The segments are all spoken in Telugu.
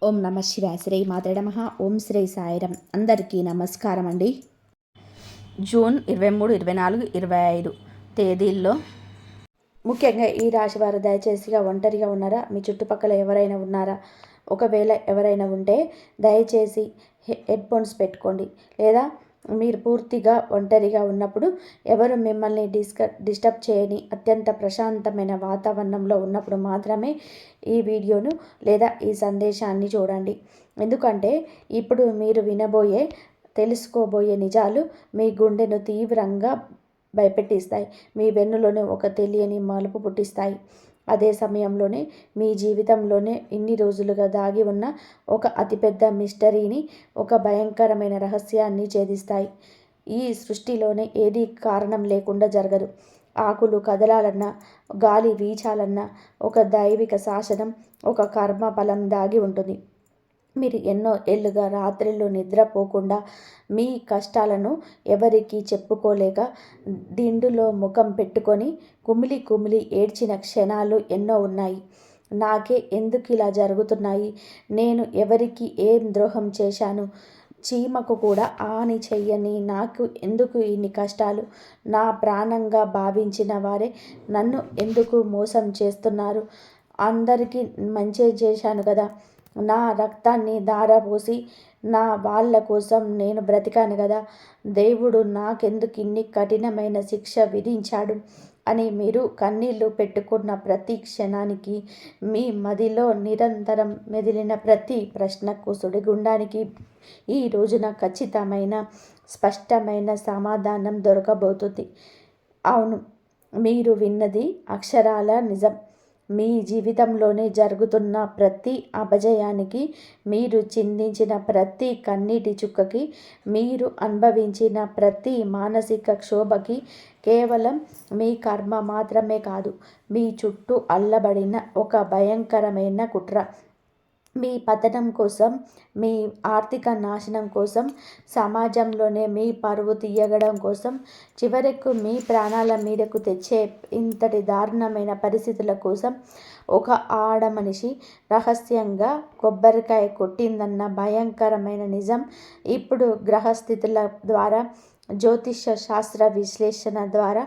ఓం నమ శివాయ. శ్రీ మాతృ నమః. ఓం శ్రీ సాయిరం. అందరికీ నమస్కారం అండి. జూన్ 23, 24, 25 తేదీల్లో ముఖ్యంగా ఈ రాశి వారు దయచేసిగా ఒంటరిగా ఉన్నారా? మీ చుట్టుపక్కల ఎవరైనా ఉన్నారా? ఒకవేళ ఎవరైనా ఉంటే దయచేసి హెడ్ఫోన్స్ పెట్టుకోండి. లేదా మీరు పూర్తిగా ఒంటరిగా ఉన్నప్పుడు ఎవరు మిమ్మల్ని డిస్టర్బ్ చేయని అత్యంత ప్రశాంతమైన వాతావరణంలో ఉన్నప్పుడు మాత్రమే ఈ వీడియోను లేదా ఈ సందేశాన్ని చూడండి. ఎందుకంటే ఇప్పుడు మీరు తెలుసుకోబోయే నిజాలు మీ గుండెను తీవ్రంగా భయపెట్టిస్తాయి. మీ వెన్నులోనే ఒక తెలియని మలుపు పుట్టిస్తాయి. అదే సమయంలోనే మీ జీవితంలోనే ఇన్ని రోజులుగా దాగి ఉన్న ఒక అతిపెద్ద మిస్టరీని, ఒక భయంకరమైన రహస్యాన్ని ఛేదిస్తాయి. ఈ సృష్టిలోనే ఏది కారణం లేకుండా జరగదు. ఆకులు కదలాలన్నా, గాలి వీచాలన్నా ఒక దైవిక శాసనం, ఒక కర్మ ఫలం దాగి ఉంటుంది. మీరు ఎన్నో ఏళ్ళుగా రాత్రిళ్ళు నిద్రపోకుండా మీ కష్టాలను ఎవరికీ చెప్పుకోలేక దిండులో ముఖం పెట్టుకొని కుమిలి కుమిలి ఏడ్చిన క్షణాలు ఎన్నో ఉన్నాయి. నాకే ఎందుకు ఇలా జరుగుతున్నాయి? నేను ఎవరికి ఏం ద్రోహం చేశాను? చీమకు కూడా హాని చెయ్యని నాకు ఎందుకు ఇన్ని కష్టాలు? నా ప్రాణంగా భావించిన వారే నన్ను ఎందుకు మోసం చేస్తున్నారు? అందరికీ మంచి చేశాను కదా. నా రక్తాన్ని ధారపోసి నా వాళ్ళ కోసం నేను బ్రతికాను కదా. దేవుడు నాకెందుకు ఇన్ని కఠినమైన శిక్ష విధించాడు అని మీరు కన్నీళ్లు పెట్టుకున్న ప్రతి క్షణానికి, మీ మదిలో నిరంతరం మెదిలిన ప్రతి ప్రశ్నకు సుడిగుండానికి ఈ రోజున ఖచ్చితమైన స్పష్టమైన సమాధానం దొరకబోతుంది. అవును, మీరు విన్నది అక్షరాల నిజం. మీ జీవితంలోనే జరుగుతున్న ప్రతి అపజయానికి, మీరు చిందించిన ప్రతి కన్నీటి చుక్కకి, మీరు అనుభవించిన ప్రతి మానసిక క్షోభకి కేవలం మీ కర్మ మాత్రమే కాదు, మీ చుట్టూ అల్లబడిన ఒక భయంకరమైన కుట్ర. మీ పతనం కోసం, మీ ఆర్థిక నాశనం కోసం, సమాజంలోనే మీ పరువు తీయగడం కోసం, చివరకు మీ ప్రాణాల మీదకు తెచ్చే ఇంతటి దారుణమైన పరిస్థితుల కోసం ఒక ఆడమనిషి రహస్యంగా కొబ్బరికాయ కొట్టిందన్న భయంకరమైన నిజం ఇప్పుడు గ్రహస్థితుల ద్వారా, జ్యోతిష శాస్త్ర విశ్లేషణ ద్వారా,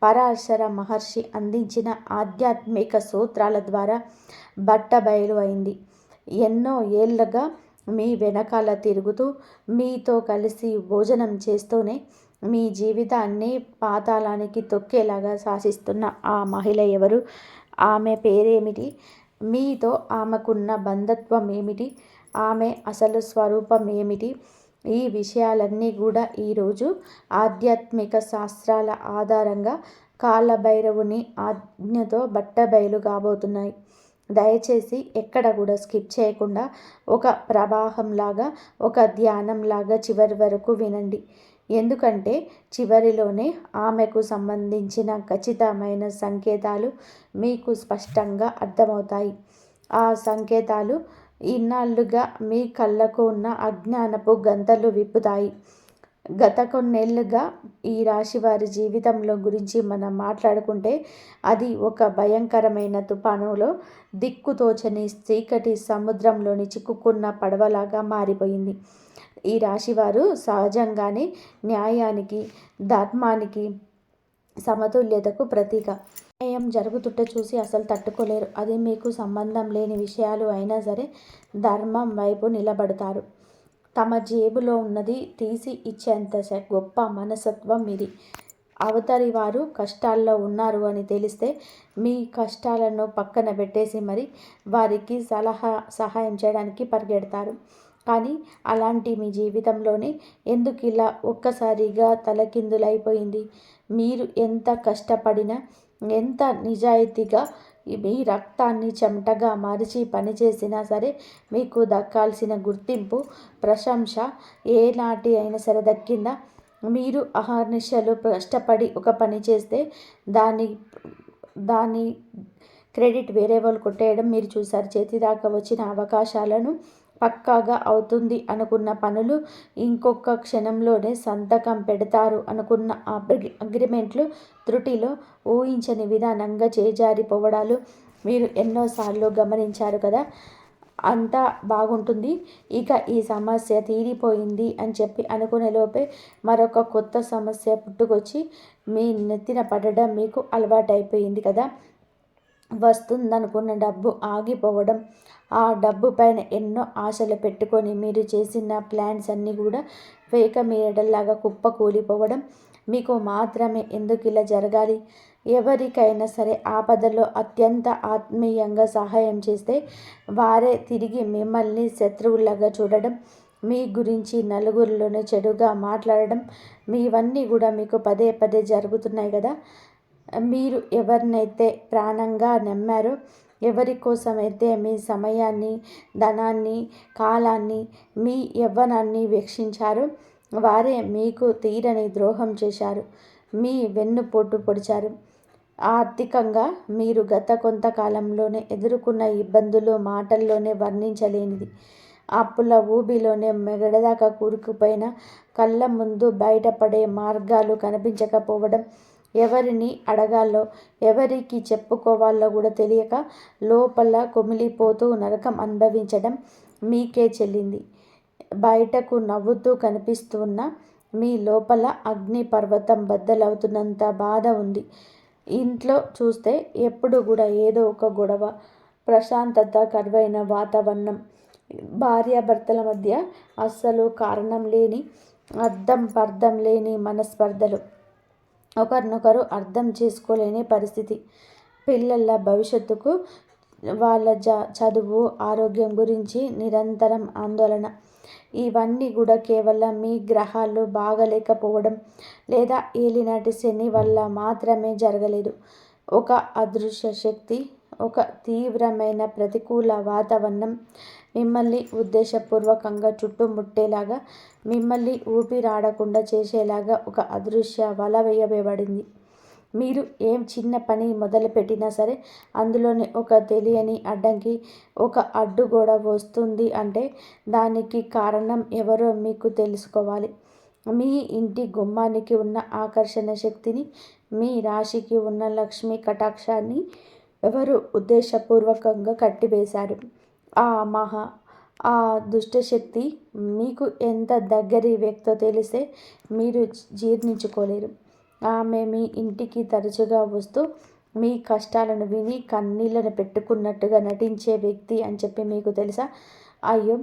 పరాశర మహర్షి అందించిన ఆధ్యాత్మిక సూత్రాల ద్వారా బట్టబయలు అయింది. ఎన్నో ఏళ్ళగా మీ వెనకాల తిరుగుతూ, మీతో కలిసి భోజనం చేస్తూనే మీ జీవితాన్ని పాతాళానికి తొక్కేలాగా శాసిస్తున్న ఆ మహిళ ఎవరు? ఆమె పేరేమిటి? మీతో ఆమెకున్న బంధత్వం ఏమిటి? ఆమె అసలు స్వరూపం ఏమిటి? ఈ విషయాలన్నీ కూడా ఈరోజు ఆధ్యాత్మిక శాస్త్రాల ఆధారంగా కాలభైరవుని ఆజ్ఞతో బట్టబయలు కాబోతున్నాయి. దయచేసి ఎక్కడ కూడా స్కిప్ చేయకుండా ఒక ప్రవాహంలాగా, ఒక ధ్యానంలాగా చివరి వరకు వినండి. ఎందుకంటే చివరిలోనే ఆమెకు సంబంధించిన ఖచ్చితమైన సంకేతాలు మీకు స్పష్టంగా అర్థమవుతాయి. ఆ సంకేతాలు ఇన్నాళ్లుగా మీ కళ్ళకు ఉన్న అజ్ఞానపు గంతలు విప్పుతాయి. గత కొన్నేళ్లుగా ఈ రాశి వారి జీవితంలో గురించి మనం మాట్లాడుకుంటే అది ఒక భయంకరమైన తుఫానులో దిక్కుతోచని చీకటి సముద్రంలోని చిక్కుకున్న పడవలాగా మారిపోయింది. ఈ రాశివారు సహజంగానే న్యాయానికి, ధర్మానికి, సమతుల్యతకు ప్రతీక. న్యాయం జరుగుతుంటే చూసి అసలు తట్టుకోలేరు. అది మీకు సంబంధం లేని విషయాలు అయినా సరే ధర్మం వైపు నిలబడతారు. తమ జేబులో ఉన్నది తీసి ఇచ్చేంత గొప్ప మనస్తత్వం ఇది. అవతలి వారు కష్టాల్లో ఉన్నారు అని తెలిస్తే మీ కష్టాలను పక్కన పెట్టేసి మరి వారికి సహాయం చేయడానికి పరిగెడతారు. కానీ అలాంటి మీ జీవితంలోనే ఎందుకు ఇలా ఒక్కసారిగా తలకిందులైపోయింది? మీరు ఎంత కష్టపడినా, ఎంత నిజాయితీగా మీ రక్తాన్ని చెమటగా మార్చి పనిచేసినా సరే మీకు దక్కాల్సిన గుర్తింపు, ప్రశంస ఏనాటి అయినా సరే దక్కిందా? మీరు అహర్నిశలు కష్టపడి ఒక పని చేస్తే దాని క్రెడిట్ వేరే వాళ్ళు కొట్టేయడం మీరు చూశారు. చేతిదాకా వచ్చిన అవకాశాలను, పక్కాగా అవుతుంది అనుకున్న పనులు, ఇంకొక క్షణంలోనే సంతకం పెడతారు అనుకున్న అగ్రిమెంట్లు త్రుటిలో ఊహించని విధానంగా చేజారిపోవడాలు మీరు ఎన్నోసార్లు గమనించారు కదా. అంతా బాగుంటుంది, ఇక ఈ సమస్య తీరిపోయింది అని చెప్పి అనుకునే లోపే మరొక కొత్త సమస్య పుట్టుకొచ్చి మీ నెత్తిన పడడం మీకు అలవాటైపోయింది కదా. వస్తుందనుకున్న డబ్బు ఆగిపోవడం, ఆ డబ్బు పైన ఎన్నో ఆశలు పెట్టుకొని మీరు చేసిన ప్లాన్స్ అన్నీ కూడా వేక మీరడల్లాగా కుప్పకూలిపోవడం, మీకు మాత్రమే ఎందుకు ఇలా జరగాలి, ఎవరికైనా సరే ఆపదలో అత్యంత ఆత్మీయంగా సహాయం చేస్తే వారే తిరిగి మిమ్మల్ని శత్రువులాగా చూడడం, మీ గురించి నలుగురిలోనే చెడుగా మాట్లాడడం, మీవన్నీ కూడా మీకు పదే పదే జరుగుతున్నాయి కదా. మీరు ఎవరినైతే ప్రాణంగా నమ్మారో, ఎవరి కోసమైతే మీ సమయాన్ని, ధనాన్ని, కాలాన్ని, మీ యవ్వనాన్ని వెచ్చించారో వారే మీకు తీరని ద్రోహం చేశారు, మీ వెన్నుపోటు పొడిచారు. ఆర్థికంగా మీరు గత కొంతకాలంలోనే ఎదుర్కొన్న ఇబ్బందులు మాటల్లోనే వర్ణించలేనిది. అప్పుల ఊబిలోనే మెగడదాకా కూరుకుపోయిన, కళ్ళ ముందు బయటపడే మార్గాలు కనిపించకపోవడం, ఎవరిని అడగాలో ఎవరికి చెప్పుకోవాలో కూడా తెలియక లోపల కుమిలిపోతూ నరకం అనుభవించడం మీకే చెల్లింది. బయటకు నవ్వుతూ కనిపిస్తున్న మీ లోపల అగ్ని పర్వతం బద్దలవుతున్నంత బాధ ఉంది. ఇంట్లో చూస్తే ఎప్పుడు కూడా ఏదో ఒక గొడవ, ప్రశాంతత కరువైన వాతావరణం, భార్యాభర్తల మధ్య అస్సలు కారణం లేని, అర్థం పర్థం లేని మనస్పర్ధలు, ఒకరినొకరు అర్థం చేసుకోలేని పరిస్థితి, పిల్లల భవిష్యత్తుకు, వాళ్ళ చదువు, ఆరోగ్యం గురించి నిరంతరం ఆందోళన. ఇవన్నీ కూడా కేవలం మీ గ్రహాలు బాగలేకపోవడం లేదా ఏలినాటి శని వల్ల మాత్రమే జరగలేదు. ఒక అదృశ్య శక్తి, ఒక తీవ్రమైన ప్రతికూల వాతావరణం మిమ్మల్ని ఉద్దేశపూర్వకంగా చుట్టుముట్టేలాగా, మిమ్మల్ని ఊపిరాడకుండా చేసేలాగా ఒక అదృశ్య వల వేయబడింది. మీరు ఏం చిన్న పని మొదలుపెట్టినా సరే అందులోనే ఒక తెలియని అడ్డంకి, ఒక అడ్డుగోడ వస్తుంది అంటే దానికి కారణం ఎవరో మీకు తెలుసుకోవాలి. మీ ఇంటి గుమ్మానికి ఉన్న ఆకర్షణ శక్తిని, మీ రాశికి ఉన్న లక్ష్మీ కటాక్షాన్ని ఎవరు ఉద్దేశపూర్వకంగా కట్టివేశారు. ఆ దుష్టశక్తి మీకు ఎంత దగ్గరి వ్యక్తో తెలిస్తే మీరు జీర్ణించుకోలేరు. ఆమె మీ ఇంటికి తరచుగా వస్తూ మీ కష్టాలను విని కన్నీళ్లను పెట్టుకున్నట్టుగా నటించే వ్యక్తి అని చెప్పి మీకు తెలుసా? అయ్యో,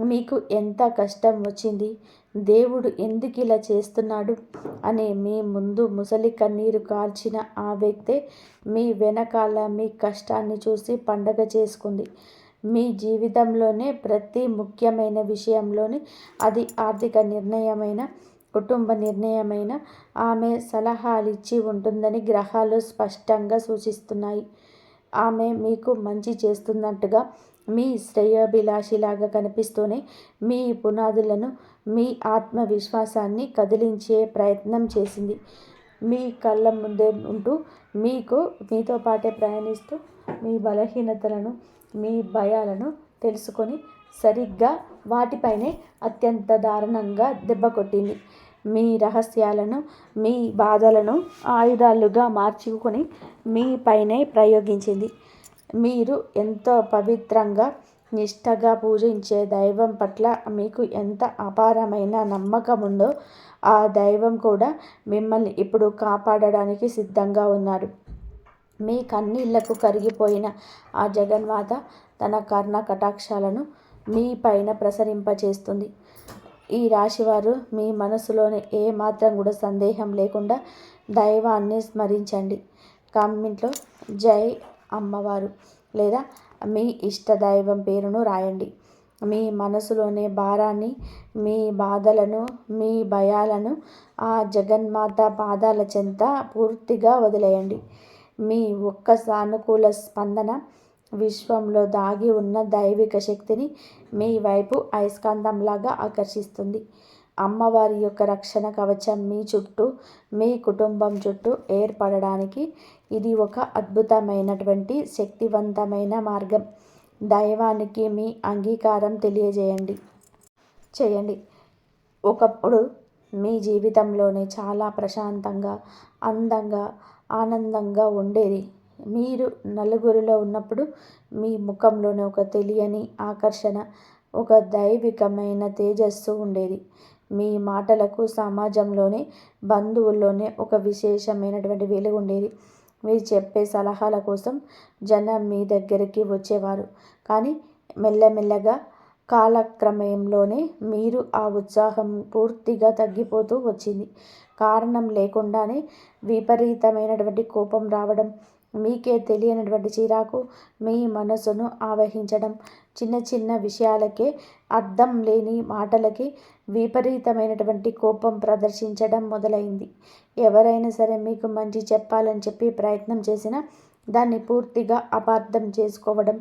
మీకు ఎంత కష్టం వచ్చింది, దేవుడు ఎందుకు ఇలా చేస్తున్నాడు అని మీ ముందు ముసలి కన్నీరు కార్చిన ఆ వ్యక్తే మీ వెనకాల మీ కష్టాన్ని చూసి పండగ చేసుకుంది. మీ జీవితంలోనే ప్రతి ముఖ్యమైన విషయంలోని, అది ఆర్థిక నిర్ణయమైన, కుటుంబ నిర్ణయమైన, ఆమె సలహాలిచ్చి ఉంటుందని గ్రహాలు స్పష్టంగా సూచిస్తున్నాయి. ఆమె మీకు మంచి చేస్తున్నట్టుగా, మీ శ్రేయోభిలాషిలాగా కనిపిస్తూనే మీ పునాదులను, మీ ఆత్మవిశ్వాసాన్ని కదిలించే ప్రయత్నం చేసింది. మీ కళ్ళ ముందే ఉంటూ, మీతో పాటే ప్రయాణిస్తూ, మీ బలహీనతలను, మీ భయాలను తెలుసుకొని సరిగ్గా వాటిపైనే అత్యంత దారుణంగా దెబ్బ కొట్టింది. మీ రహస్యాలను, మీ బాధలను ఆయుధాలుగా మార్చుకొని మీ పైనే ప్రయోగించింది. మీరు ఎంతో పవిత్రంగా, నిష్ఠగా పూజించే దైవం పట్ల మీకు ఎంత అపారమైన నమ్మకం ఉందో ఆ దైవం కూడా మిమ్మల్ని ఇప్పుడు కాపాడడానికి సిద్ధంగా ఉన్నారు. మీ కన్నీళ్లకు కరిగిపోయిన ఆ జగన్మాత తన కర్ణ కటాక్షాలను మీ పైన ప్రసరింపచేస్తుంది. ఈ రాశివారు మీ మనసులోని ఏ మాత్రం కూడా సందేహం లేకుండా దైవాన్ని స్మరించండి. కామెంట్లో జై అమ్మవారు లేదా మీ ఇష్ట దైవం పేరును రాయండి. మీ మనసులోని భారాన్ని, మీ బాధలను, మీ భయాలను ఆ జగన్మాత పాదాల చెంత పూర్తిగా వదిలేయండి. మీ ఒక్క సానుకూల స్పందన విశ్వంలో దాగి ఉన్న దైవిక శక్తిని మీ వైపు అయస్కాంతంలాగా ఆకర్షిస్తుంది. అమ్మవారి యొక్క రక్షణ కవచం మీ చుట్టూ, మీ కుటుంబం చుట్టూ ఏర్పడడానికి ఇది ఒక అద్భుతమైనటువంటి శక్తివంతమైన మార్గం. దైవానికి మీ అంగీకారం చేయండి. ఒకప్పుడు మీ జీవితంలోనే చాలా ప్రశాంతంగా, అందంగా, ఆనందంగా ఉండేది. మీరు నలుగురిలో ఉన్నప్పుడు మీ ముఖంలోనే ఒక తెలియని ఆకర్షణ, ఒక దైవికమైన తేజస్సు ఉండేది. మీ మాటలకు సమాజంలోనే, బంధువుల్లోనే ఒక విశేషమైనటువంటి వెలుగు ఉండేది. మీరు చెప్పే సలహాల కోసం జనం మీ దగ్గరికి వచ్చేవారు. కానీ మెల్లమెల్లగా కాలక్రమంలోనే మీరు ఆ ఉత్సాహం పూర్తిగా తగ్గిపోతూ వచ్చింది. కారణం లేకుండానే విపరీతమైనటువంటి కోపం రావడం, మీకే తెలియనటువంటి చిరాకు మీ మనసును ఆవహించడం, చిన్న చిన్న విషయాలకే, అర్థం లేని మాటలకి విపరీతమైనటువంటి కోపం ప్రదర్శించడం మొదలైంది. ఎవరైనా సరే మీకు మంచి చెప్పాలని చెప్పి ప్రయత్నం చేసినా దాన్ని పూర్తిగా అపార్థం చేసుకోవడం,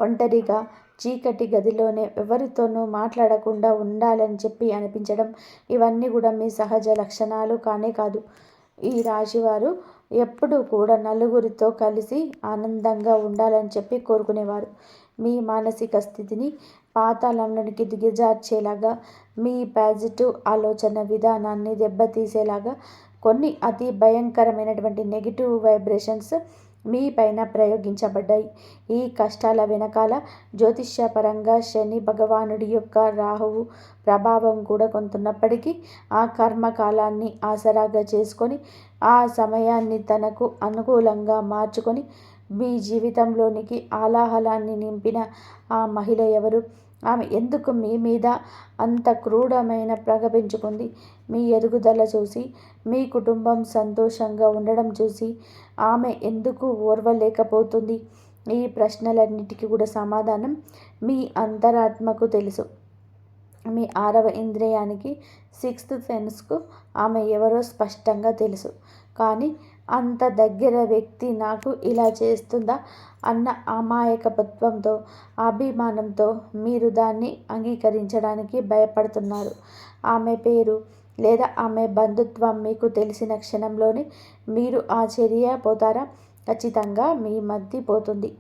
ఒంటరిగా చీకటి గదిలోనే ఎవరితోనూ మాట్లాడకుండా ఉండాలని చెప్పి అనిపించడం, ఇవన్నీ కూడా మీ సహజ లక్షణాలు కానే కాదు. ఈ రాశివారు ఎప్పుడూ కూడా నలుగురితో కలిసి ఆనందంగా ఉండాలని చెప్పి కోరుకునేవారు. మీ మానసిక స్థితిని పాతాళంలోనికి దిగజార్చేలాగా, మీ పాజిటివ్ ఆలోచన విధానాన్ని దెబ్బతీసేలాగా కొన్ని అతి భయంకరమైనటువంటి నెగిటివ్ వైబ్రేషన్స్ మీ పైన ప్రయోగించబడ్డాయి. ఈ కష్టాల వెనకాల జ్యోతిష్యపరంగా శని భగవానుడి యొక్క రాహువు ప్రభావం కూడా కొంతున్నప్పటికీ ఆ కర్మకాలాన్ని ఆసరాగా చేసుకొని, ఆ సమయాన్ని తనకు అనుకూలంగా మార్చుకొని మీ జీవితంలోనికి ఆలాహలాన్ని నింపిన ఆ మహిళ ఎవరు? ఆమె ఎందుకు మీ మీద అంత క్రూరమైన పగ పెంచుకుంది? మీ ఎదుగుదల చూసి, మీ కుటుంబం సంతోషంగా ఉండడం చూసి ఆమె ఎందుకు ఓర్వలేకపోతుంది? ఈ ప్రశ్నలన్నిటికీ కూడా సమాధానం మీ అంతరాత్మకు తెలుసు. మీ 6వ ఇంద్రియానికి, 6th సెన్స్కు ఆమె ఎవరో స్పష్టంగా తెలుసు. కానీ అంత దగ్గర వ్యక్తి నాకు ఇలా చేస్తుందా అన్న అమాయకత్వంతో, అభిమానంతో మీరు దాన్ని అంగీకరించడానికి భయపడుతున్నారు. ఆమె పేరు లేదా ఆమె బంధుత్వం మీకు తెలిసిన క్షణంలోనే మీరు ఆశ్చర్యపోతారా? ఖచ్చితంగా మీ మతి పోతుంది.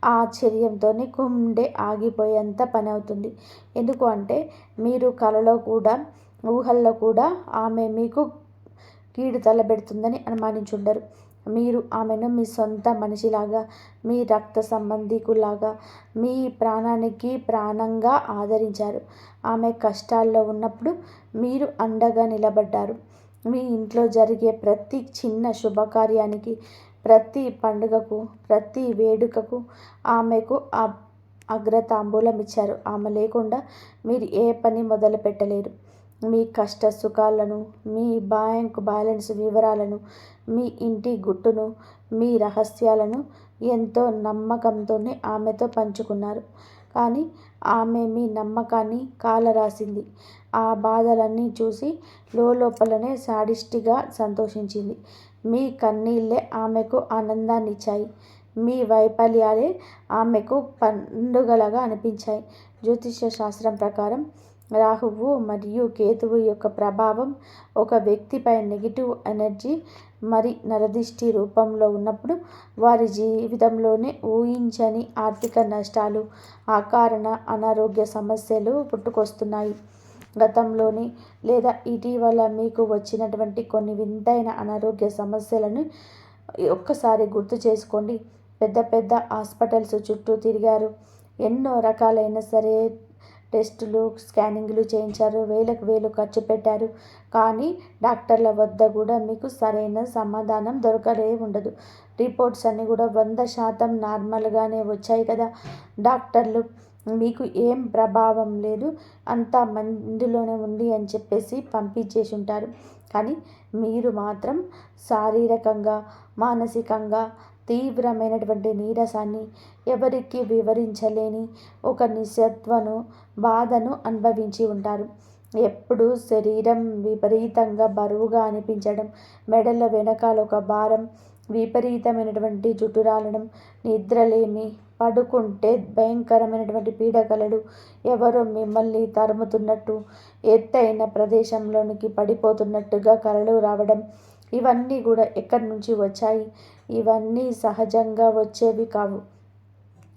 ఆ ఆశ్చర్యంతోనే గుండె ఆగిపోయేంత పని అవుతుంది. ఎందుకు అంటే మీరు కలలో కూడా, ఊహల్లో కూడా ఆమె మీకు కీడు తలబెడుతుందని అనుమానించుండరు. మీరు ఆమెను మీ సొంత మనిషిలాగా, మీ రక్త సంబంధికులాగా, మీ ప్రాణానికి ప్రాణంగా ఆదరించారు. ఆమె కష్టాల్లో ఉన్నప్పుడు మీరు అండగా నిలబడ్డారు. మీ ఇంట్లో జరిగే ప్రతి చిన్న శుభకార్యానికి, ప్రతి పండుగకు, ప్రతి వేడుకకు ఆమెకు అగ్రతాంబూలం ఇచ్చారు. ఆమె లేకుండా మీరు ఏ పని మొదలు పెట్టలేరు. మీ కష్ట సుఖాలను, మీ బ్యాంక్ బ్యాలెన్స్ వివరాలను, మీ ఇంటి గుట్టును, మీ రహస్యాలను ఎంతో నమ్మకంతోనే ఆమెతో పంచుకున్నారు. కానీ ఆమె మీ నమ్మకాన్ని కాలరాసింది. ఆ బాధలన్నీ చూసి లోపలనే సాడిస్ట్గా సంతోషించింది. మీ కన్నీళ్ళే ఆమెకు ఆనందాన్నిచ్చాయి. మీ వైఫల్యాలే ఆమెకు పండుగలుగా అనిపించాయి. జ్యోతిష్య శాస్త్రం ప్రకారం రాహువు మరియు కేతువు యొక్క ప్రభావం ఒక వ్యక్తిపై నెగిటివ్ ఎనర్జీ మరి నరదిష్టి రూపంలో ఉన్నప్పుడు వారి జీవితంలోనే ఊహించని ఆర్థిక నష్టాలు, అకారణ అనారోగ్య సమస్యలు పుట్టుకొస్తున్నాయి. గతంలోని లేదా ఇటీవల మీకు వచ్చినటువంటి కొన్ని వింతైన అనారోగ్య సమస్యలను ఒక్కసారి గుర్తు చేసుకోండి. పెద్ద పెద్ద హాస్పిటల్స్ చుట్టూ తిరిగారు. ఎన్నో రకాలైన సరే టెస్టులు, స్కానింగ్లు చేయించారు. వేలకు వేలు ఖర్చు పెట్టారు. కానీ డాక్టర్ల వద్ద కూడా మీకు సరైన సమాధానం దొరకలే ఉండదు. రిపోర్ట్స్ అన్నీ కూడా 100% నార్మల్గానే వచ్చాయి కదా. డాక్టర్లు మీకు ఏం ప్రభావం లేదు, అంతా మందులోనే ఉంది అని చెప్పేసి పంపించేసి ఉంటారు. కానీ మీరు మాత్రం శారీరకంగా, మానసికంగా తీవ్రమైనటువంటి నీరసాన్ని, ఎవరికి వివరించలేని ఒక నిస్సత్వను, బాధను అనుభవించి ఉంటారు. ఎప్పుడూ శరీరం విపరీతంగా బరువుగా అనిపించడం, మెడల వెనకాల ఒక భారం, విపరీతమైనటువంటి జుట్టు రాలడం, నిద్రలేమి, పడుకుంటే భయంకరమైనటువంటి పీడకలలు, ఎవరో మిమ్మల్ని తరుముతున్నట్టు, ఎత్తైన ప్రదేశంలోనికి పడిపోతున్నట్టుగా కలలు రావడం, ఇవన్నీ కూడా ఎక్కడి నుంచి వచ్చాయి? ఇవన్నీ సహజంగా వచ్చేవి కావు.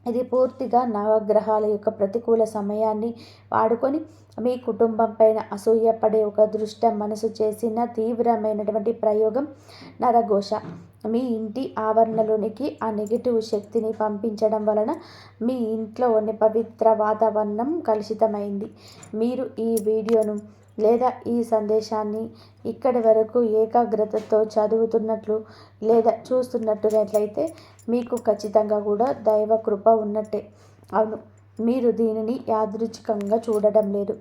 ఇది పూర్తిగా నవగ్రహాల యొక్క ప్రతికూల సమయాన్ని వాడుకొని మీ కుటుంబం పైన అసూయపడే ఒక దృష్ట మనసు చేసిన తీవ్రమైనటువంటి ప్రయోగం నరఘోష. మీ ఇంటి ఆవరణలోనికి ఆ నెగిటివ్ శక్తిని పంపించడం వలన మీ ఇంట్లోని పవిత్ర వాతావరణం కలుషితమైంది. మీరు ఈ వీడియోను లేదా ఈ సందేశాన్ని ఇక్కడి వరకు ఏకాగ్రతతో చదువుతున్నట్లు లేదా చూస్తున్నట్లయితే మీకు ఖచ్చితంగా కూడా దైవ కృప ఉన్నట్టే. అవును, మీరు దీనిని యాదృచ్ఛికంగా చూడడం లేదు.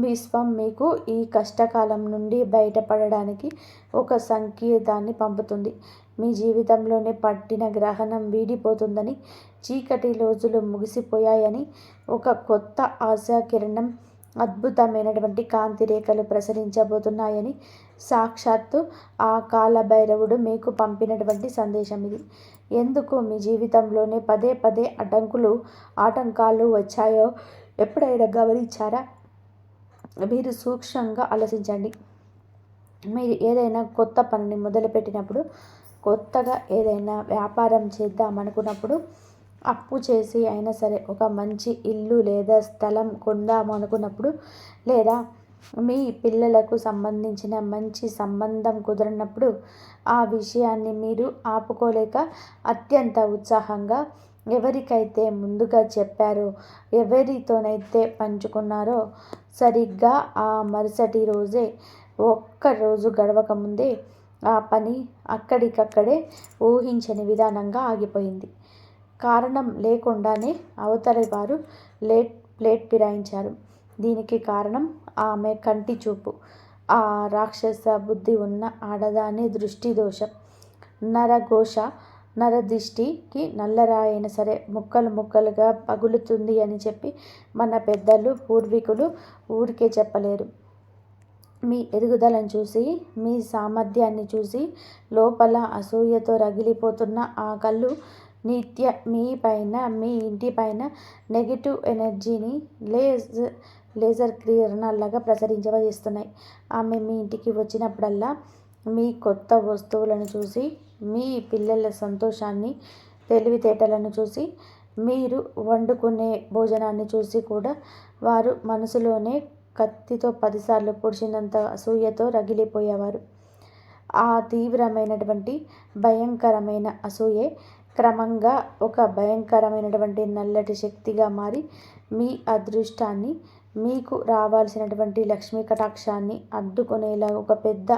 విశ్వం మీకు ఈ కష్టకాలం నుండి బయటపడడానికి ఒక సంకేతాన్ని పంపుతుంది. మీ జీవితంలోనే పట్టిన గ్రహణం వీడిపోతుందని, చీకటి రోజులు ముగిసిపోయాయని, ఒక కొత్త ఆశా కిరణం, అద్భుతమైనటువంటి కాంతి రేఖలు ప్రసరించబోతున్నాయని సాక్షాత్తు ఆ కాలభైరవుడు మీకు పంపినటువంటి సందేశం ఇది. ఎందుకు మీ జీవితంలోనే పదే పదే ఆటంకాలు వచ్చాయో ఎప్పుడైనా గమనించారా? మీరు సూక్ష్మంగా ఆలోచించండి. మీరు ఏదైనా కొత్త పనిని మొదలుపెట్టినప్పుడు, కొత్తగా ఏదైనా వ్యాపారం చేద్దామనుకున్నప్పుడు, అప్పు చేసి అయినా సరే ఒక మంచి ఇల్లు లేదా స్థలం కొందాము అనుకున్నప్పుడు, లేదా మీ పిల్లలకు సంబంధించిన మంచి సంబంధం కుదిరినప్పుడు ఆ విషయాన్ని మీరు ఆపుకోలేక అత్యంత ఉత్సాహంగా ఎవరికైతే ముందుగా చెప్పారో, ఎవరితోనైతే పంచుకున్నారో, సరిగ్గా ఆ మరుసటి రోజే, ఒక్కరోజు గడవకముందే ఆ పని అక్కడికక్కడే ఊహించని విధానంగా ఆగిపోయింది. కారణం లేకుండానే అవతలి వారు ప్లేట్ ఫిరాయించారు. దీనికి కారణం ఆమె కంటి చూపు. ఆ రాక్షస బుద్ధి ఉన్న ఆడదాని దృష్టి దోషం. నరఘోష, నరదిష్టికి నల్లరాయైనా సరే ముక్కలు ముక్కలుగా పగులుతుంది అని చెప్పి మన పెద్దలు, పూర్వీకులు ఊరికే చెప్పలేరు. మీ ఎదుగుదలను చూసి, మీ సామర్థ్యాన్ని చూసి లోపల అసూయతో రగిలిపోతున్న ఆ కళ్ళు మీ పైన, మీ ఇంటి పైన నెగిటివ్ ఎనర్జీని లేజర్ కిరణాల్లాగా ప్రసరింపజేస్తున్నాయి. ఆమె మీ ఇంటికి వచ్చినప్పుడల్లా మీ కొత్త వస్తువులను చూసి, మీ పిల్లల సంతోషాన్ని, తెలివితేటలను చూసి, మీరు వండుకునే భోజనాన్ని చూసి కూడా వారు మనసులోనే కత్తితో 10 సార్లు పొడిచినంత అసూయతో రగిలిపోయేవారు. ఆ తీవ్రమైనటువంటి భయంకరమైన అసూయే క్రమంగా ఒక భయంకరమైనటువంటి నల్లటి శక్తిగా మారి మీ అదృష్టాన్ని, మీకు రావాల్సినటువంటి లక్ష్మీ కటాక్షాన్ని అడ్డుకునేలా ఒక పెద్ద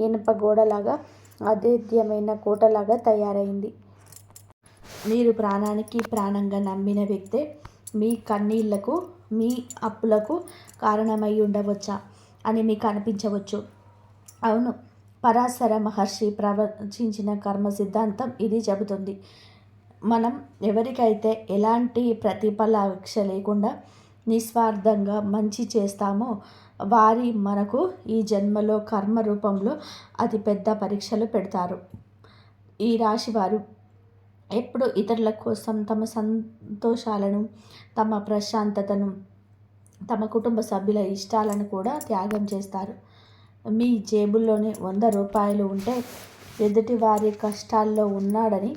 ఇనుప గోడలాగా, అభేద్యమైన కోటలాగా తయారైంది. మీరు ప్రాణానికి ప్రాణంగా నమ్మిన వ్యక్తే మీ కన్నీళ్లకు, మీ అప్పులకు కారణమై ఉండవచ్చా అని మీకు అనిపించవచ్చు. అవును, పరాశర మహర్షి ప్రవచించిన కర్మ సిద్ధాంతం ఇది చెబుతుంది. మనం ఎవరికైతే ఎలాంటి ప్రతిఫలాపేక్ష లేకుండా నిస్వార్థంగా మంచి చేస్తామో వారి మనకు ఈ జన్మలో కర్మ రూపంలో అతిపెద్ద పరీక్షలు పెడతారు. ఈ రాశివారు ఎప్పుడు ఇతరుల కోసం తమ సంతోషాలను, తమ ప్రశాంతతను, తమ కుటుంబ సభ్యుల ఇష్టాలను కూడా త్యాగం చేస్తారు. మీ జేబుల్లోనే 100 రూపాయలు ఉంటే ఎదుటి వారి కష్టాల్లో ఉన్నాడని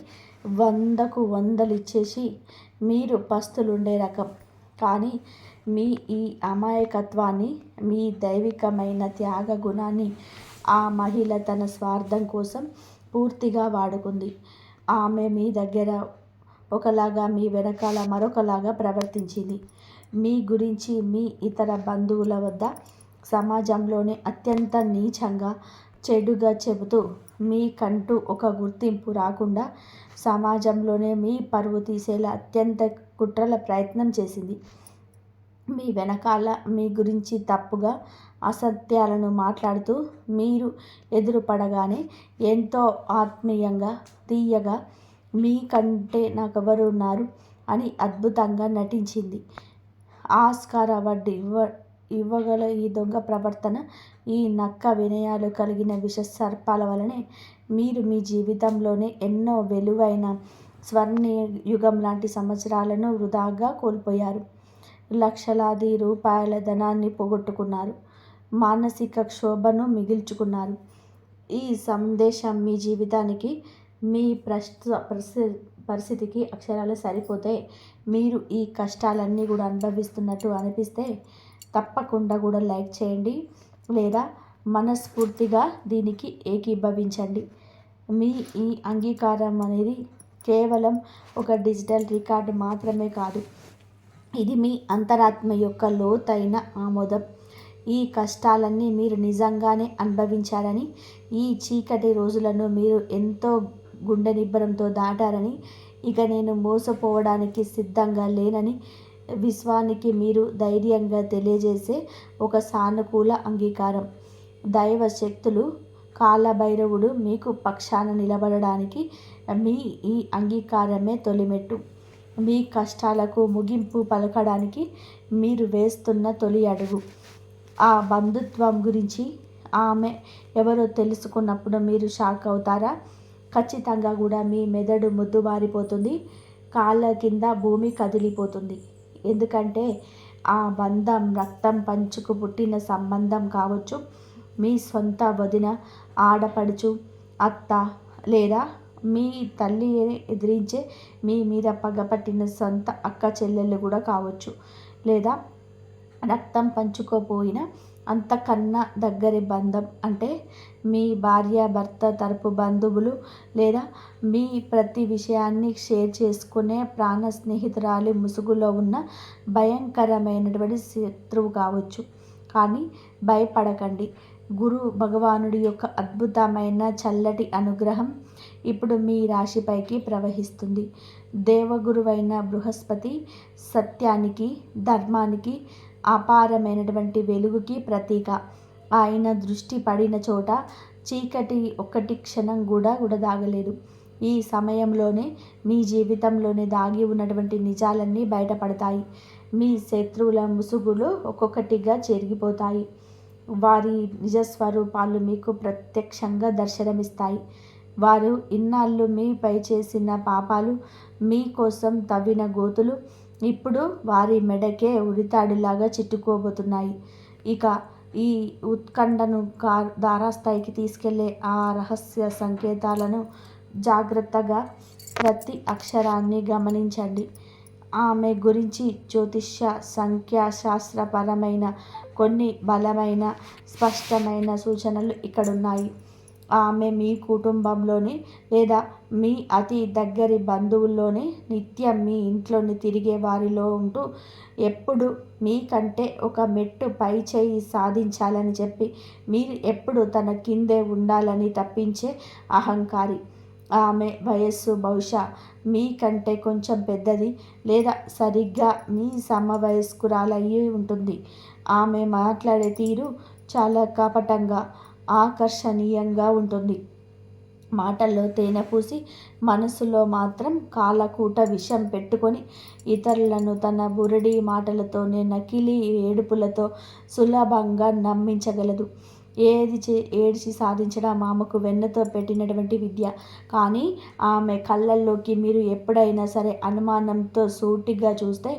100కు 100 ఇచ్చేసి మీరు పస్తులుండే రకం. కానీ మీ ఈ అమాయకత్వాన్ని, మీ దైవికమైన త్యాగ గుణాన్ని ఆ మహిళ తన స్వార్థం కోసం పూర్తిగా వాడుకుంది. ఆమె మీ దగ్గర ఒకలాగా, మీ వెనకాల మరొకలాగా ప్రవర్తించింది. మీ గురించి మీ ఇతర బంధువుల వద్ద సమాజంలోనే అత్యంత నీచంగా, చెడుగా చెబుతూ మీకంటూ ఒక గుర్తింపు రాకుండా సమాజంలోనే మీ పరువు తీసేలా అత్యంత కుట్రల ప్రయత్నం చేసింది. మీ వెనకాల మీ గురించి తప్పుగా, అసత్యాలను మాట్లాడుతూ మీరు ఎదురుపడగానే ఎంతో ఆత్మీయంగా, తీయగా మీకంటే నాకెవరున్నారు అని అద్భుతంగా నటించింది. ఆస్కార్ అవార్డు ఇవ్వగల ఈ దొంగ ప్రవర్తన, ఈ నక్క వినయాలు కలిగిన విష సర్పాల వలనే మీరు మీ జీవితంలోనే ఎన్నో వెలువైన స్వర్ణయుగం లాంటి సంవత్సరాలను వృధాగా కోల్పోయారు. లక్షలాది రూపాయల ధనాన్ని పోగొట్టుకున్నారు. మానసిక క్షోభను మిగిల్చుకున్నారు. ఈ సందేశం మీ జీవితానికి, మీ పరిస్థితికి అక్షరాలు సరిపోతే మీరు ఈ కష్టాలన్నీ కూడా అనుభవిస్తున్నట్టు అనిపిస్తే తప్పకుండా కూడా లైక్ చేయండి, లేదా మనస్ఫూర్తిగా దీనికి ఏకీభవించండి. మీ ఈ అంగీకారం అనేది కేవలం ఒక డిజిటల్ రికార్డు మాత్రమే కాదు, ఇది మీ అంతరాత్మ యొక్క లోతైన ఆమోదం. ఈ కష్టాలన్నీ మీరు నిజంగానే అనుభవించారని, ఈ చీకటి రోజులను మీరు ఎంతో గుండె నిబ్బరంతో దాటారని, ఇక నేను మోసపోవడానికి సిద్ధంగా లేనని విశ్వానికి మీరు ధైర్యంగా తెలియజేసే ఒక సానుకూల అంగీకారం. దైవ శక్తులు, కాలభైరవుడు మీకు పక్షాన నిలబడడానికి మీ ఈ అంగీకారమే తొలిమెట్టు. మీ కష్టాలకు ముగింపు పలకడానికి మీరు వేస్తున్న తొలి అడుగు. ఆ బంధుత్వం గురించి ఆమె ఎవరో తెలుసుకున్నప్పుడు మీరు షాక్ అవుతారా? ఖచ్చితంగా కూడా మీ మెదడు ముద్దుబారిపోతుంది, కాళ్ళ కింద భూమి కదిలిపోతుంది. ఎందుకంటే ఆ బంధం రక్తం పంచుకు పుట్టిన సంబంధం కావచ్చు, మీ సొంత వదిన, ఆడపడుచు, అత్త, లేదా మీ తల్లిని ఎదిరించే మీ మీద పగపట్టిన సొంత అక్క చెల్లెళ్ళు కూడా కావచ్చు, లేదా రక్తం పంచుకోపోయిన అంతకన్నా దగ్గరి బంధం అంటే మీ భార్యాభర్త తరపు బంధువులు, లేదా మీ ప్రతి విషయాన్ని షేర్ చేసుకునే ప్రాణ స్నేహితురాలి ముసుగులో ఉన్న భయంకరమైనటువంటి శత్రువు కావచ్చు. కానీ భయపడకండి, గురు భగవానుడి యొక్క అద్భుతమైన చల్లటి అనుగ్రహం ఇప్పుడు మీ రాశిపైకి ప్రవహిస్తుంది. దేవగురువైన బృహస్పతి సత్యానికి, ధర్మానికి, అపారమైనటువంటి వెలుగుకి ప్రతీక. ఆయన దృష్టి పడిన చోట చీకటి ఒక్కటి క్షణం కూడా దాగలేదు. ఈ సమయంలోనే మీ జీవితంలోనే దాగి ఉన్నటువంటి నిజాలన్నీ బయటపడతాయి. మీ శత్రువుల ముసుగులు ఒక్కొక్కటిగా చెరిగిపోతాయి. వారి నిజస్వరూపాలు మీకు ప్రత్యక్షంగా దర్శనమిస్తాయి. వారు ఇన్నాళ్ళు మీపై చేసిన పాపాలు, మీకోసం తవ్విన గోతులు ఇప్పుడు వారి మెడకే ఉరితాడులాగా చిట్టుకోబోతున్నాయి. ఇక ఈ ఉత్కంఠను తారాస్థాయికి తీసుకెళ్లే ఆ రహస్య సంకేతాలను జాగ్రత్తగా ప్రతి అక్షరాన్ని గమనించండి. ఆమె గురించి జ్యోతిష్య, సంఖ్యాశాస్త్రపరమైన కొన్ని బలమైన, స్పష్టమైన సూచనలు ఇక్కడున్నాయి. ఆమె మీ కుటుంబంలోనే, లేదా మీ అతి దగ్గరి బంధువుల్లోనే నిత్యం మీ ఇంట్లోని తిరిగే వారిలో ఉంటూ ఎప్పుడు మీకంటే ఒక మెట్టు పై చేయి సాధించాలని చెప్పి మీరు ఎప్పుడు తన కిందే ఉండాలని తప్పించే అహంకారి. ఆమె వయస్సు బహుశా మీకంటే కొంచెం పెద్దది, లేదా సరిగ్గా మీ సమవయస్కురాలయ్యి ఉంటుంది. ఆమె మాట్లాడే తీరు చాలా కపటంగా, ఆకర్షణీయంగా ఉంటుంది. మాటల్లో తేనె పూసి మనసులో మాత్రం కాలకూట విషం పెట్టుకొని ఇతరులను తన బురడి మాటలతోనే, నకిలీ ఏడుపులతో సులభంగా నమ్మించగలదు. ఏడ్చి సాధించడం ఆమెకు వెన్నతో పెట్టినటువంటి విద్య. కానీ ఆమె కళ్ళల్లోకి మీరు ఎప్పుడైనా సరే అనుమానంతో సూటిగా చూస్తే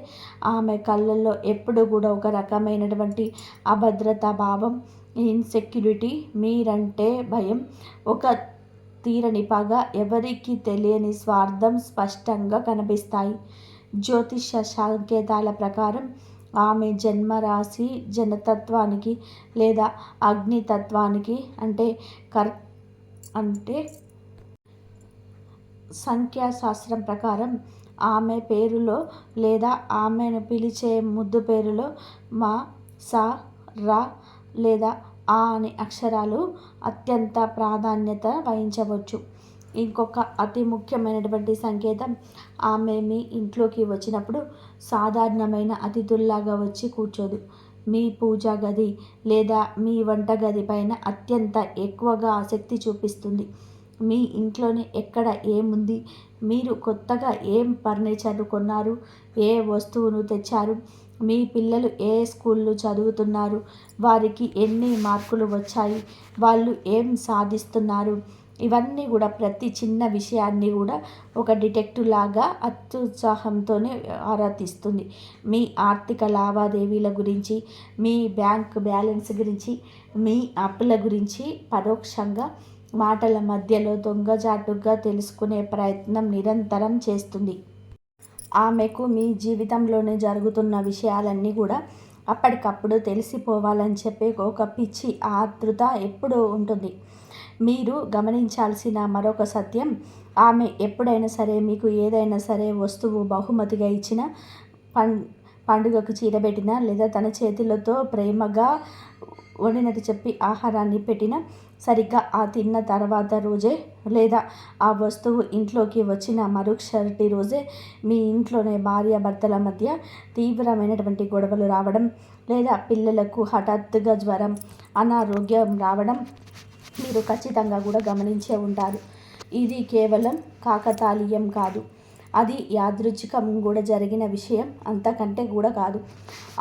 ఆమె కళ్ళల్లో ఎప్పుడు కూడా ఒక రకమైనటువంటి అభద్రతా భావం, ఇన్సెక్యూరిటీ, మీరంటే భయం, ఒక తీరని పగ, ఎవరికీ తెలియని స్వార్థం స్పష్టంగా కనిపిస్తాయి. జ్యోతిష సంకేతాల ప్రకారం ఆమె జన్మరాశి జనతత్వానికి లేదా అగ్నితత్వానికి అంటే సంఖ్యాశాస్త్రం ప్రకారం ఆమె పేరులో లేదా ఆమెను పిలిచే ముద్దు పేరులో మా, సా, రా లేదా ఆ అనే అక్షరాలు అత్యంత ప్రాధాన్యత వహించవచ్చు. ఇంకొక అతి ముఖ్యమైనటువంటి సంకేతం, ఆమె మీ ఇంట్లోకి వచ్చినప్పుడు సాధారణమైన అతిథుల్లాగా వచ్చి కూర్చోదు. మీ పూజా గది లేదా మీ వంటగది పైన అత్యంత ఎక్కువగా ఆసక్తి చూపిస్తుంది. మీ ఇంట్లోనే ఎక్కడ ఏముంది, మీరు కొత్తగా ఏం ఫర్నిచర్ కొన్నారు, ఏ వస్తువును తెచ్చారు, మీ పిల్లలు ఏ స్కూల్లో చదువుతున్నారు, వారికి ఎన్ని మార్కులు వచ్చాయి, వాళ్ళు ఏం సాధిస్తున్నారు, ఇవన్నీ కూడా ప్రతి చిన్న విషయాన్ని కూడా ఒక డిటెక్టివ్ లాగా అత్యుత్సాహంతోనే ఆరా తీస్తుంది. మీ ఆర్థిక లావాదేవీల గురించి, మీ బ్యాంక్ బ్యాలెన్స్ గురించి, మీ అప్పుల గురించి పరోక్షంగా మాటల మధ్యలో దొంగచాటుగా తెలుసుకునే ప్రయత్నం నిరంతరం చేస్తుంది. ఆమెకు మీ జీవితంలోనే జరుగుతున్న విషయాలన్నీ కూడా అప్పటికప్పుడు తెలిసిపోవాలని చెప్పి ఒక పిచ్చి ఆతృత ఎప్పుడూ ఉంటుంది. మీరు గమనించాల్సిన మరొక సత్యం, ఆమె ఎప్పుడైనా సరే మీకు ఏదైనా సరే వస్తువు బహుమతిగా ఇచ్చిన, పండుగకు చీరబెట్టిన, లేదా తన చేతులతో ప్రేమగా వండినట్టు చెప్పి ఆహారాన్ని పెట్టిన, సరిగ్గా ఆ తిన్న తర్వాత రోజే లేదా ఆ వస్తువు ఇంట్లోకి వచ్చిన మరుక్షటి రోజే మీ ఇంట్లోనే భార్యాభర్తల మధ్య తీవ్రమైనటువంటి గొడవలు రావడం, లేదా పిల్లలకు హఠాత్తుగా జ్వరం, అనారోగ్యం రావడం మీరు ఖచ్చితంగా కూడా గమనించే ఉంటారు. ఇది కేవలం కాకతాళీయం కాదు, అది యాదృచ్ఛికం కూడా జరిగిన విషయం అంతకంటే కూడా కాదు.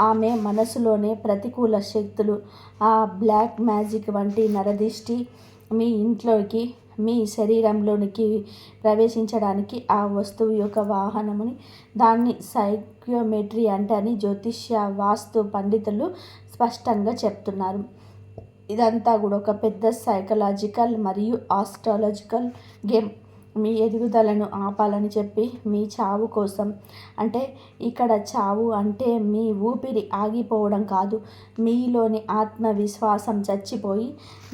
ఆమె మనసులోనే ప్రతికూల శక్తులు, ఆ బ్లాక్ మ్యాజిక్ వంటి నరదిష్టి మీ ఇంట్లోకి, మీ శరీరంలోనికి ప్రవేశించడానికి ఆ వస్తువు యొక్క వాహనముని, దాన్ని సైకియోమెట్రీ అంటని జ్యోతిష్య వాస్తు పండితులు స్పష్టంగా చెప్తున్నారు. ఇదంతా కూడా ఒక పెద్ద సైకలాజికల్ మరియు ఆస్ట్రాలజికల్ గేమ్. మీ ఎదుగుదలను ఆపాలని చెప్పి, మీ చావు కోసం, అంటే ఇక్కడ చావు అంటే మీ ఊపిరి ఆగిపోవడం కాదు, మీలోని ఆత్మవిశ్వాసం చచ్చిపోయి,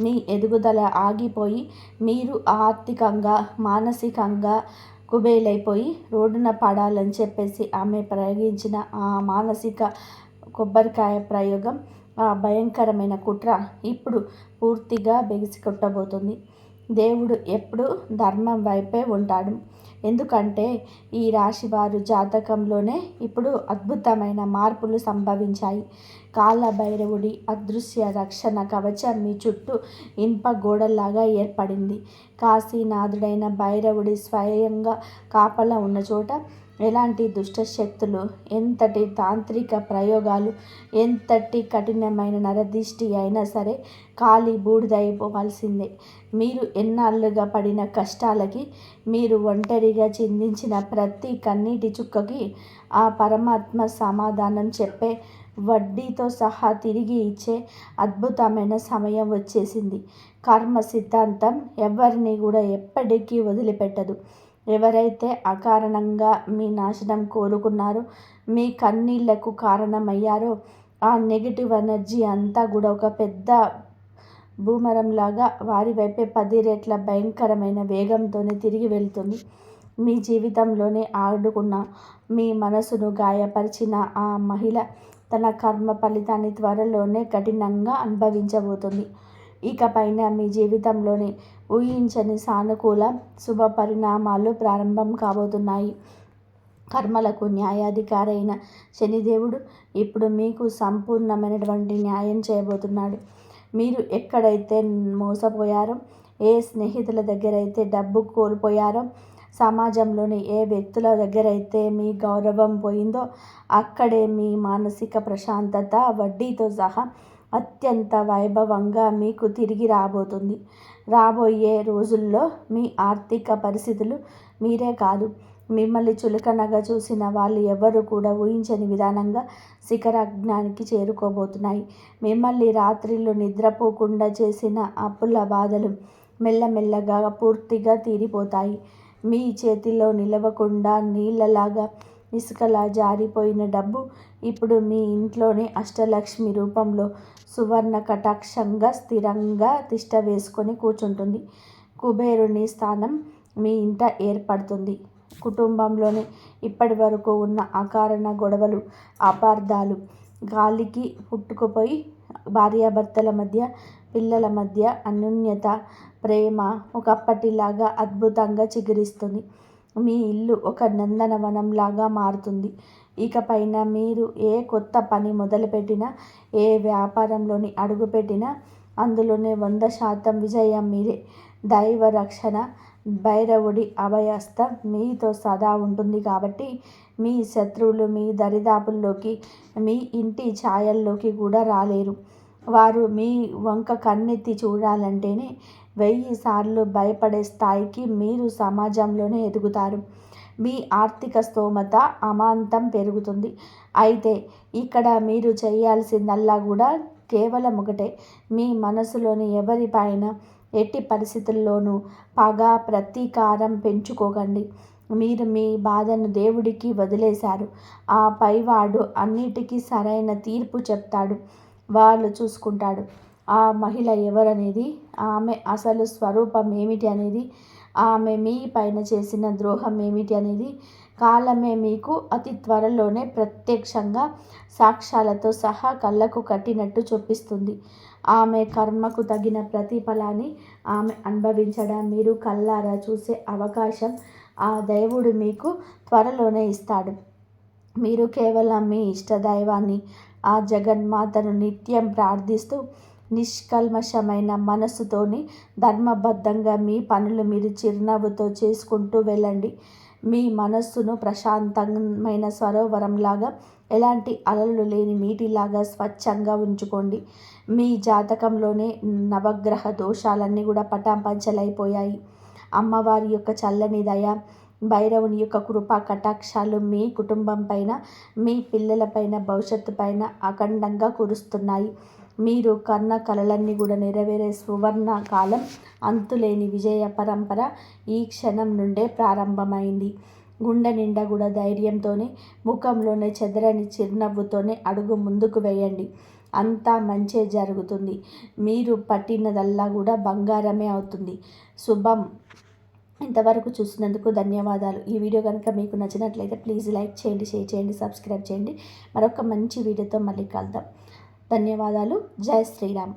మీ ఎదుగుదల ఆగిపోయి, మీరు ఆర్థికంగా మానసికంగా కుబేలైపోయి రోడ్డున పడాలని చెప్పేసి ఆమె ప్రయోగించిన ఆ మానసిక కొబ్బరికాయ ప్రయోగం, ఆ భయంకరమైన కుట్ర ఇప్పుడు పూర్తిగా బెగిసికొట్టబోతుంది. దేవుడు ఎప్పుడు ధర్మం వైపే ఉంటాడు. ఎందుకంటే ఈ రాశి వారు జాతకంలోనే ఇప్పుడు అద్భుతమైన మార్పులు సంభవించాయి. కాలభైరవుడి అదృశ్య రక్షణ కవచం మీ చుట్టూ ఇనుప గోడల్లాగా ఏర్పడింది. కాశీనాథుడైన భైరవుడి స్వయంగా కాపలా ఉన్న చోట ఎలాంటి దుష్టశక్తులు, ఎంతటి తాంత్రిక ప్రయోగాలు, ఎంతటి కఠినమైన నరదిష్టి అయినా సరే కాలి బూడిదైపోవాల్సిందే. మీరు ఎన్నాళ్ళుగా పడిన కష్టాలకి, మీరు ఒంటరిగా చిందించిన ప్రతి కన్నీటి చుక్కకి ఆ పరమాత్మ సమాధానం చెప్పే, వడ్డీతో సహా తిరిగి ఇచ్చే అద్భుతమైన సమయం వచ్చేసింది. కర్మ సిద్ధాంతం ఎవరిని కూడా ఎప్పటికీ వదిలిపెట్టదు. ఎవరైతే అకారణంగా మీ నాశనం కోరుకున్నారో, మీ కన్నీళ్లకు కారణమయ్యారో, ఆ నెగిటివ్ ఎనర్జీ అంతా కూడా ఒక పెద్ద బూమరంలాగా వారి వైపే 10 రెట్ల భయంకరమైన వేగంతోనే తిరిగి వెళ్తుంది. మీ జీవితంలోనే ఆడుకున్న, మీ మనసును గాయపరిచిన ఆ మహిళ తన కర్మ ఫలితాన్ని త్వరలోనే కఠినంగా అనుభవించబోతుంది. ఇకపైన మీ జీవితంలోని ఊహించని సానుకూల శుభ పరిణామాలు ప్రారంభం కాబోతున్నాయి. కర్మలకు న్యాయాధికారైన శనిదేవుడు ఇప్పుడు మీకు సంపూర్ణమైనటువంటి న్యాయం చేయబోతున్నాడు. మీరు ఎక్కడైతే మోసపోయారో, ఏ స్నేహితుల దగ్గరైతే డబ్బు కోల్పోయారో, సమాజంలోని ఏ వ్యక్తుల దగ్గరైతే మీ గౌరవం పోయిందో, అక్కడే మీ మానసిక ప్రశాంతత వడ్డీతో సహా అత్యంత వైభవంగా మీకు తిరిగి రాబోతుంది. రాబోయే రోజుల్లో మీ ఆర్థిక పరిస్థితులు మీరే కాదు, మిమ్మల్ని చులకనగా చూసిన వాళ్ళు ఎవరు కూడా ఊహించని విధానంగా శిఖరాగ్నానికి చేరుకోబోతున్నాయి. మిమ్మల్ని రాత్రిళ్ళు నిద్రపోకుండా చేసిన అప్పుల బాధలు మెల్లమెల్లగా పూర్తిగా తీరిపోతాయి. మీ చేతిలో నిలవకుండా నీళ్ళలాగా, ఇసుకలా జారిపోయిన డబ్బు ఇప్పుడు మీ ఇంట్లోనే అష్టలక్ష్మి రూపంలో సువర్ణ కటాక్షంగా స్థిరంగా తిష్ట వేసుకొని కూర్చుంటుంది. కుబేరుని స్థానం మీ ఇంట ఏర్పడుతుంది. కుటుంబంలోని ఇప్పటి వరకు ఉన్న అకారణ గొడవలు, అపార్థాలు గాలికి పుట్టుకుపోయి భార్యాభర్తల మధ్య, పిల్లల మధ్య అన్యోన్యత, ప్రేమ ఒకప్పటిలాగా అద్భుతంగా చిగురిస్తుంది. మీ ఇల్లు ఒక నందనవనంలాగా మారుతుంది. ఇకపైన మీరు ఏ కొత్త పని మొదలుపెట్టినా, ఏ వ్యాపారంలోని అడుగుపెట్టినా అందులోనే 100% విజయం మీదే. దైవ రక్షణ, భైరవుడి అభయహస్తం మీతో సదా ఉంటుంది కాబట్టి మీ శత్రువులు మీ దరిదాపుల్లోకి, మీ ఇంటి ఛాయల్లోకి కూడా రాలేరు. వారు మీ వంక కన్నెత్తి చూడాలంటేనే 1000 సార్లు భయపడే స్థాయికి మీరు సమాజంలోనే ఎదుగుతారు. మీ ఆర్థిక స్తోమత అమాంతం పెరుగుతుంది. అయితే ఇక్కడ మీరు చేయాల్సిందల్లా కూడా కేవలం ఒకటే, మీ మనసులోని ఎవరిపైన ఎట్టి పరిస్థితుల్లోనూ పగ ప్రతీకారం పెంచుకోకండి. మీరు మీ బాధను దేవుడికి వదిలేశారు. ఆ పైవాడు అన్నిటికీ సరైన తీర్పు చెప్తాడు, వాళ్ళు చూసుకుంటాడు. ఆ మహిళ ఎవరనేది, ఆమె అసలు స్వరూపం ఏమిటి అనేది, ఆమె మీ పైన చేసిన ద్రోహం ఏమిటి అనేది కాలమే మీకు అతి త్వరలోనే ప్రత్యక్షంగా సాక్ష్యాలతో సహా కళ్ళకు కట్టినట్టు చూపిస్తుంది. ఆమె కర్మకు తగిన ప్రతిఫలాన్ని ఆమె అనుభవించడం మీరు కళ్ళారా చూసే అవకాశం ఆ దేవుడు మీకు త్వరలోనే ఇస్తాడు. మీరు కేవలం మీ ఇష్టదైవాన్ని, ఆ జగన్మాతను నిత్యం ప్రార్థిస్తూ నిష్కల్మషమైన మనస్సుతోని ధర్మబద్ధంగా మీ పనులు మీరు చిరునవ్వుతో చేసుకుంటూ వెళ్ళండి. మీ మనస్సును ప్రశాంతమైన సరోవరంలాగా, ఎలాంటి అలలు లేని నీటిలాగా స్వచ్ఛంగా ఉంచుకోండి. మీ జాతకంలోనే నవగ్రహ దోషాలన్నీ కూడా పటాపంచలైపోయాయి. అమ్మవారి యొక్క చల్లని దయ, భైరవుని యొక్క కృపా కటాక్షాలు మీ కుటుంబం పైన, మీ పిల్లల పైన, భవిష్యత్తు పైన అఖండంగా కురుస్తున్నాయి. మీరు కన్న కలలన్నీ కూడా నెరవేరే సువర్ణ కాలం, అంతులేని విజయ పరంపర ఈ క్షణం నుండే ప్రారంభమైంది. గుండె నిండా కూడా ధైర్యంతోనే, ముఖంలోనే చెదరని చిరునవ్వుతోనే అడుగు ముందుకు వేయండి. అంతా మంచే జరుగుతుంది. మీరు పట్టినదల్లా కూడా బంగారమే అవుతుంది. శుభం. ఇంతవరకు చూసినందుకు ధన్యవాదాలు. ఈ వీడియో కనుక మీకు నచ్చినట్లయితే ప్లీజ్ లైక్ చేయండి, షేర్ చేయండి, సబ్స్క్రైబ్ చేయండి. మరొక మంచి వీడియోతో మళ్ళీ కలుద్దాం. ధన్యవాదాలు. జై శ్రీరామ్.